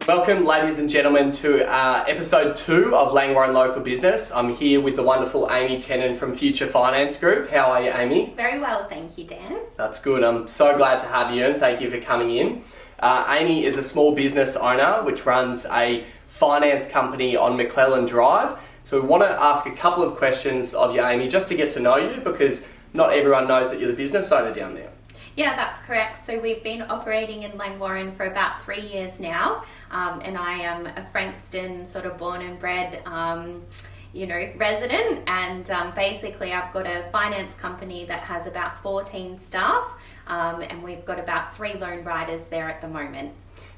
Welcome, ladies and gentlemen, to episode 2 of Langwarrin Local Business. I'm here with the wonderful Amy Tennant from Future Finance Group. How are you, Amy? Very well, thank you, Dan. That's good. I'm so glad to have you and thank you for coming in. Amy is a small business owner which runs a finance company on McClellan Drive. So we want to ask a couple of questions of you, Amy, just to get to know you, because not everyone knows that you're the business owner down there. Yeah, that's correct. So we've been operating in Langwarrin for about 3 years now, and I am a Frankston sort of born and bred resident, and basically I've got a finance company that has about 14 staff, and we've got about 3 loan writers there at the moment.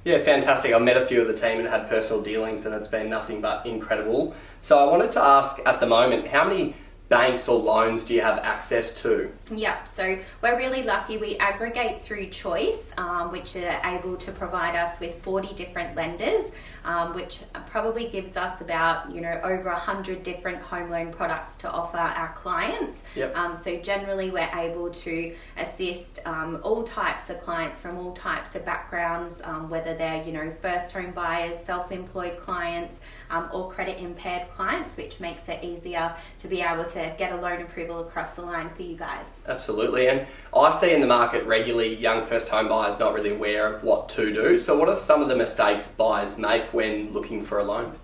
Yeah, fantastic. I've met a few of the team and had personal dealings, and it's been nothing but incredible. So I wanted to ask at the moment, how many banks or loans do you have access to? Yeah, so we're really lucky. We aggregate through Choice, which are able to provide us with 40 different lenders, which probably gives us about, over 100 different home loan products to offer our clients. Yep. So generally we're able to assist all types of clients from all types of backgrounds, whether they're, first home buyers, self-employed clients, or credit impaired clients, which makes it easier to be able to get a loan approval across the line for you guys. Absolutely. And I see in the market regularly young first home buyers not really aware of what to do. So what are some of the mistakes buyers make when looking for a loan?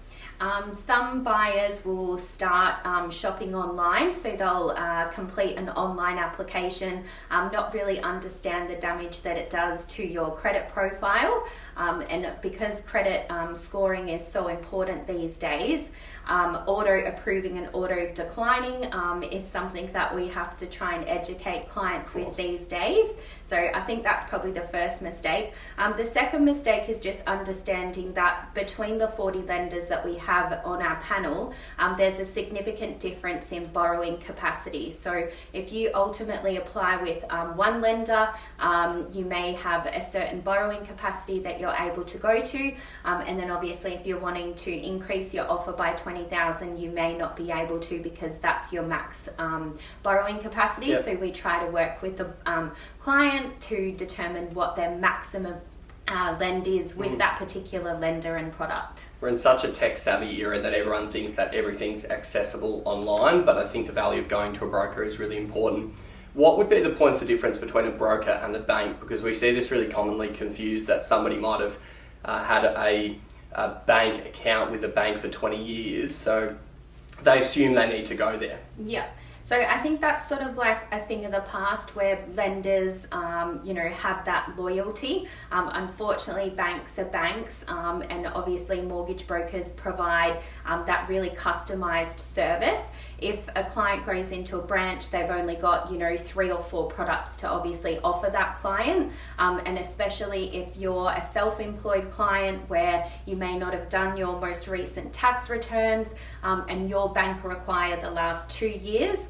Some buyers will start shopping online, so they'll complete an online application, not really understand the damage that it does to your credit profile, and because credit scoring is so important these days, auto approving and auto declining is something that we have to try and educate clients with these days. So I think that's probably the first mistake. The second mistake is just understanding that between the 40 lenders that we have on our panel, there's a significant difference in borrowing capacity. So if you ultimately apply with one lender, you may have a certain borrowing capacity that you're able to go to, and then obviously if you're wanting to increase your offer by 20,000, you may not be able to, because that's your max borrowing capacity. Yep. So we try to work with the client to determine what their maximum lend is with that particular lender and product. We're in such a tech savvy era that everyone thinks that everything's accessible online, but I think the value of going to a broker is really important. What would be the points of difference between a broker and the bank? Because we see this really commonly confused, that somebody might have had a bank account with a bank for 20 years, so they assume they need to go there. Yeah. So I think that's sort of like a thing of the past where lenders, have that loyalty. Unfortunately, banks are banks, and obviously mortgage brokers provide that really customized service. If a client goes into a branch, they've only got, 3 or 4 products to obviously offer that client. And especially if you're a self-employed client where you may not have done your most recent tax returns, and your bank require the last 2 years,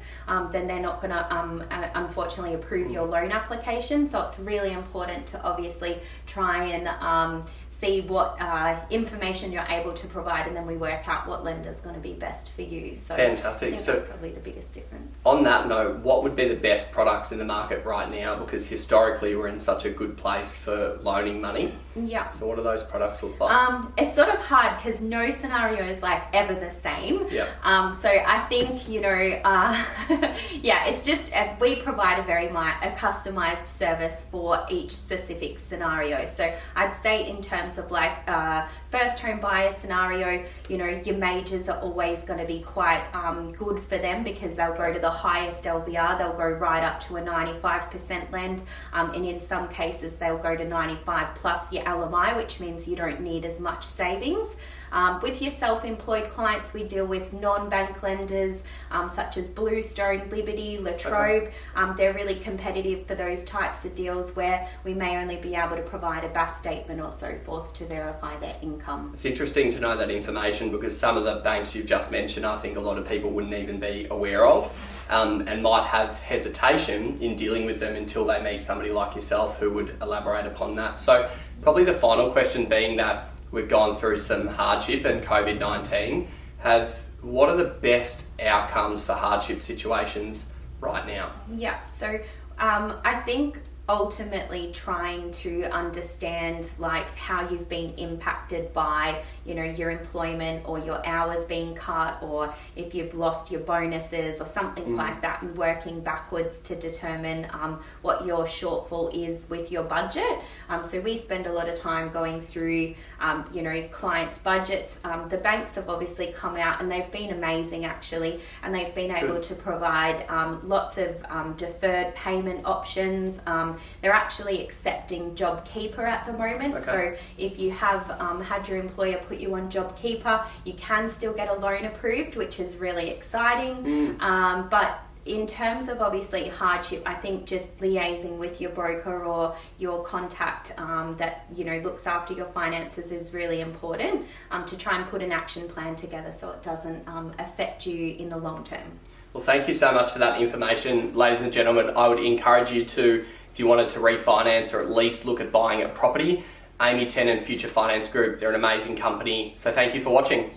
then they're not going to unfortunately approve your loan application. So it's really important to obviously try and see what information you're able to provide, and then we work out what lender's going to be best for you. So fantastic. I think that's probably the biggest difference. On that note, what would be the best products in the market right now? Because historically we're in such a good place for loaning money. Yeah. So what do those products look like? It's sort of hard because no scenario is like ever the same. Yeah. So I think, it's just we provide a customized service for each specific scenario. So I'd say in terms of like first home buyer scenario, your majors are always going to be quite good for them, because they'll go to the highest LVR, they'll go right up to a 95% lend, and in some cases they'll go to 95 plus your LMI, which means you don't need as much savings. With your self-employed clients, we deal with non-bank lenders such as Bluestone, Liberty, Latrobe. Okay. They're really competitive for those types of deals where we may only be able to provide a BAS statement or so forth to verify their income. It's interesting to know that information, because some of the banks you've just mentioned, I think a lot of people wouldn't even be aware of, and might have hesitation in dealing with them until they meet somebody like yourself who would elaborate upon that. So probably the final question being that we've gone through some hardship and COVID-19. What are the best outcomes for hardship situations right now? Yeah, so I think ultimately trying to understand like how you've been impacted by, you know, your employment or your hours being cut, or if you've lost your bonuses or something like that, and working backwards to determine what your shortfall is with your budget. So we spend a lot of time going through, you know, clients' budgets. The banks have obviously come out and they've been amazing actually, and they've been able to provide lots of deferred payment options. They're actually accepting JobKeeper at the moment. Okay. So if you have had your employer put you on JobKeeper, you can still get a loan approved, which is really exciting. But in terms of obviously hardship, I think just liaising with your broker or your contact that, you know, looks after your finances is really important to try and put an action plan together so it doesn't affect you in the long term. Well, thank you so much for that information. Ladies and gentlemen, I would encourage you to, if you wanted to refinance or at least look at buying a property, Amy Tennant Future Finance Group, they're an amazing company. So thank you for watching.